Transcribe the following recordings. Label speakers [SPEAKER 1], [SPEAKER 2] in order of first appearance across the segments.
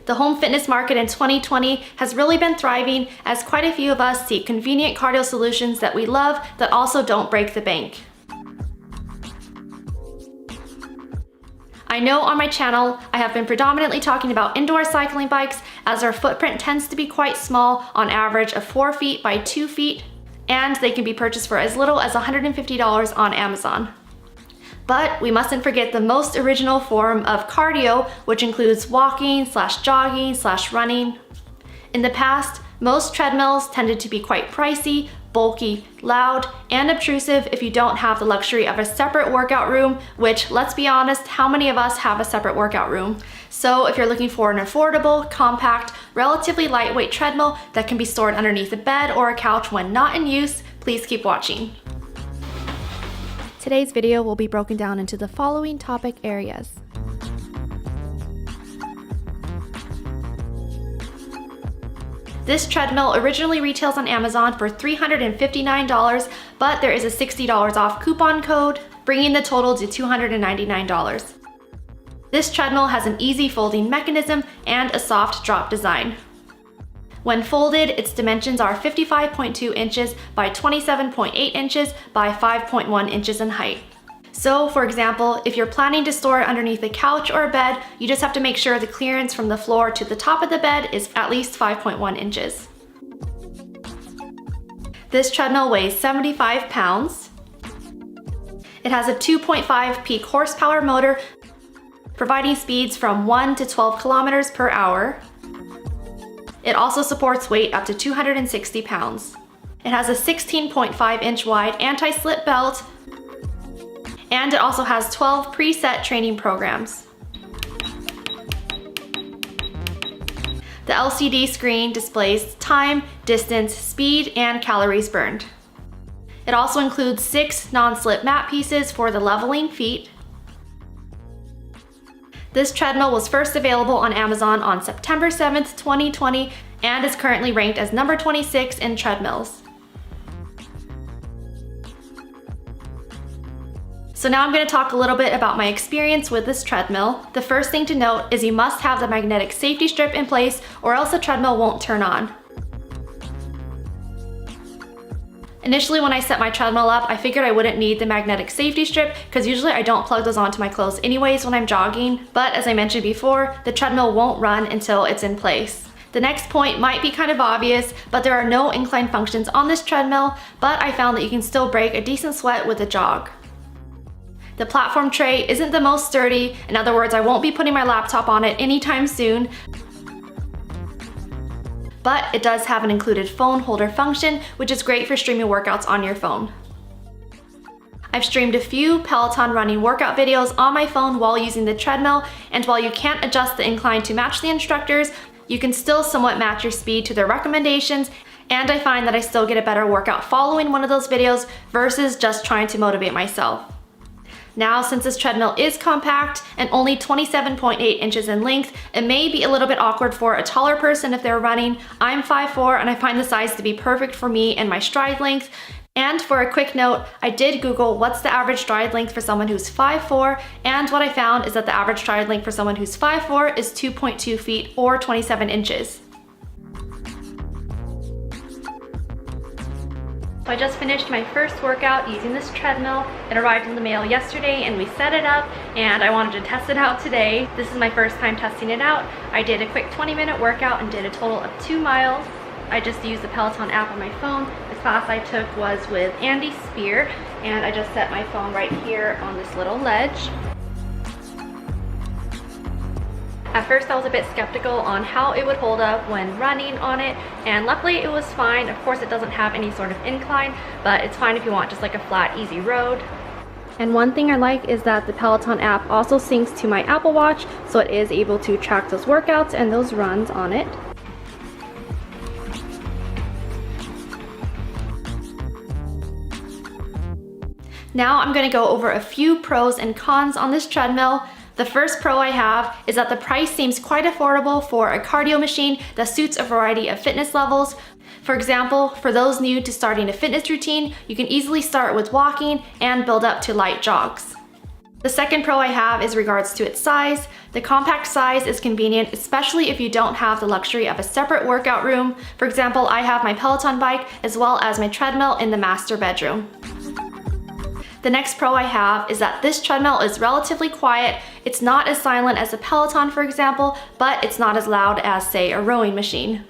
[SPEAKER 1] The home fitness market in 2020 has really been thriving as quite a few of us seek convenient cardio solutions that we love that also don't break the bank. I know on my channel, I have been predominantly talking about indoor cycling bikes as their footprint tends to be quite small, on average of 4 feet by 2 feet, and they can be purchased for as little as $150 on Amazon. But we mustn't forget the most original form of cardio, which includes walking / jogging / running. In the past, most treadmills tended to be quite pricey, bulky, loud, and obtrusive if you don't have the luxury of a separate workout room, which, let's be honest, how many of us have a separate workout room? So if you're looking for an affordable, compact, relatively lightweight treadmill that can be stored underneath a bed or a couch when not in use, please keep watching. Today's video will be broken down into the following topic areas. This treadmill originally retails on Amazon for $359, but there is a $60 off coupon code, bringing the total to $299. This treadmill has an easy folding mechanism and a soft drop design. When folded, its dimensions are 55.2 inches by 27.8 inches by 5.1 inches in height. So, for example, if you're planning to store it underneath a couch or a bed, you just have to make sure the clearance from the floor to the top of the bed is at least 5.1 inches. This treadmill weighs 75 pounds. It has a 2.5 peak horsepower motor, providing speeds from 1 to 12 kilometers per hour. It also supports weight up to 260 pounds. It has a 16.5 inch wide anti-slip belt, and it also has 12 preset training programs. The LCD screen displays time, distance, speed, and calories burned. It also includes 6 non-slip mat pieces for the leveling feet. This treadmill was first available on Amazon on September 7th, 2020, and is currently ranked as number 26 in treadmills. So now I'm going to talk a little bit about my experience with this treadmill. The first thing to note is you must have the magnetic safety strip in place or else the treadmill won't turn on. Initially, when I set my treadmill up, I figured I wouldn't need the magnetic safety strip because usually I don't plug those onto my clothes anyways when I'm jogging. But as I mentioned before, the treadmill won't run until it's in place. The next point might be kind of obvious, but there are no incline functions on this treadmill, but I found that you can still break a decent sweat with a jog. The platform tray isn't the most sturdy. In other words, I won't be putting my laptop on it anytime soon. But it does have an included phone holder function, which is great for streaming workouts on your phone. I've streamed a few Peloton running workout videos on my phone while using the treadmill, and while you can't adjust the incline to match the instructors, you can still somewhat match your speed to their recommendations, and I find that I still get a better workout following one of those videos versus just trying to motivate myself. Now, since this treadmill is compact and only 27.8 inches in length, it may be a little bit awkward for a taller person if they're running. I'm 5'4" and I find the size to be perfect for me and my stride length. And for a quick note, I did Google what's the average stride length for someone who's 5'4", and what I found is that the average stride length for someone who's 5'4" is 2.2 feet or 27 inches. So I just finished my first workout using this treadmill. It arrived in the mail yesterday and we set it up, and I wanted to test it out today. This is my first time testing it out. I did a quick 20-minute workout and did a total of 2 miles. I just used the Peloton app on my phone. The class I took was with Andy Spear, and I just set my phone right here on this little ledge. At first I was a bit skeptical on how it would hold up when running on it, and luckily it was fine. Of course it doesn't have any sort of incline, but it's fine if you want just like a flat, easy road. And one thing I like is that the Peloton app also syncs to my Apple Watch, so it is able to track those workouts and those runs on it. Now I'm going to go over a few pros and cons on this treadmill. The first pro I have is that the price seems quite affordable for a cardio machine that suits a variety of fitness levels. For example, for those new to starting a fitness routine, you can easily start with walking and build up to light jogs. The second pro I have is regards to its size. The compact size is convenient, especially if you don't have the luxury of a separate workout room. For example, I have my Peloton bike as well as my treadmill in the master bedroom. The next pro I have is that this treadmill is relatively quiet. It's not as silent as a Peloton, for example, but it's not as loud as, say, a rowing machine.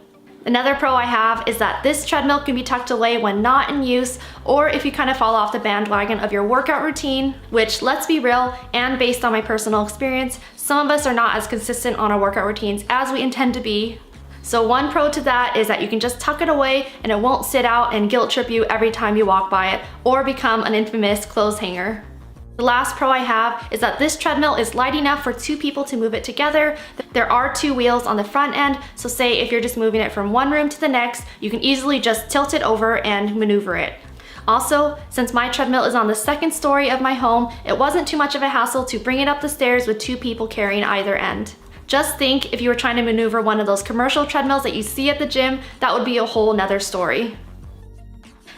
[SPEAKER 1] Another pro I have is that this treadmill can be tucked away when not in use, or if you kind of fall off the bandwagon of your workout routine, which, let's be real, and based on my personal experience, some of us are not as consistent on our workout routines as we intend to be. So one pro to that is that you can just tuck it away and it won't sit out and guilt trip you every time you walk by it or become an infamous clothes hanger. The last pro I have is that this treadmill is light enough for 2 people to move it together. There are 2 wheels on the front end, so say if you're just moving it from one room to the next, you can easily just tilt it over and maneuver it. Also, since my treadmill is on the 2nd story of my home, it wasn't too much of a hassle to bring it up the stairs with 2 people carrying either end. Just think if you were trying to maneuver one of those commercial treadmills that you see at the gym, that would be a whole nother story.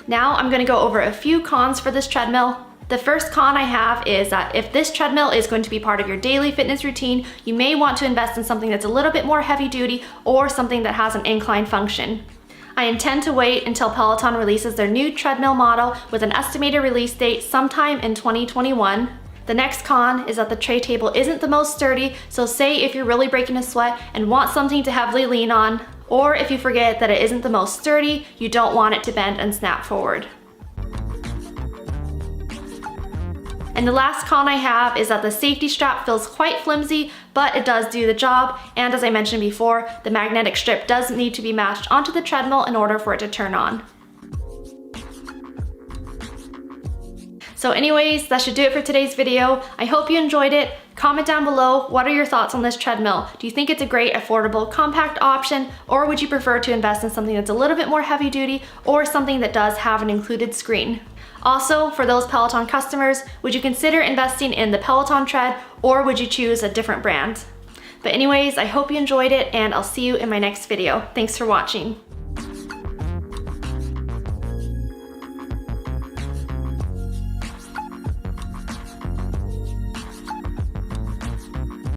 [SPEAKER 1] Now I'm gonna go over a few cons for this treadmill. The first con I have is that if this treadmill is going to be part of your daily fitness routine, you may want to invest in something that's a little bit more heavy duty or something that has an incline function. I intend to wait until Peloton releases their new treadmill model with an estimated release date sometime in 2021. The next con is that the tray table isn't the most sturdy, so say if you're really breaking a sweat and want something to heavily lean on, or if you forget that it isn't the most sturdy, you don't want it to bend and snap forward. And the last con I have is that the safety strap feels quite flimsy, but it does do the job. And as I mentioned before, the magnetic strip does need to be matched onto the treadmill in order for it to turn on. So anyways, that should do it for today's video. I hope you enjoyed it. Comment down below, what are your thoughts on this treadmill? Do you think it's a great, affordable, compact option, or would you prefer to invest in something that's a little bit more heavy duty, or something that does have an included screen? Also, for those Peloton customers, would you consider investing in the Peloton Tread, or would you choose a different brand? But anyways, I hope you enjoyed it, and I'll see you in my next video. Thanks for watching.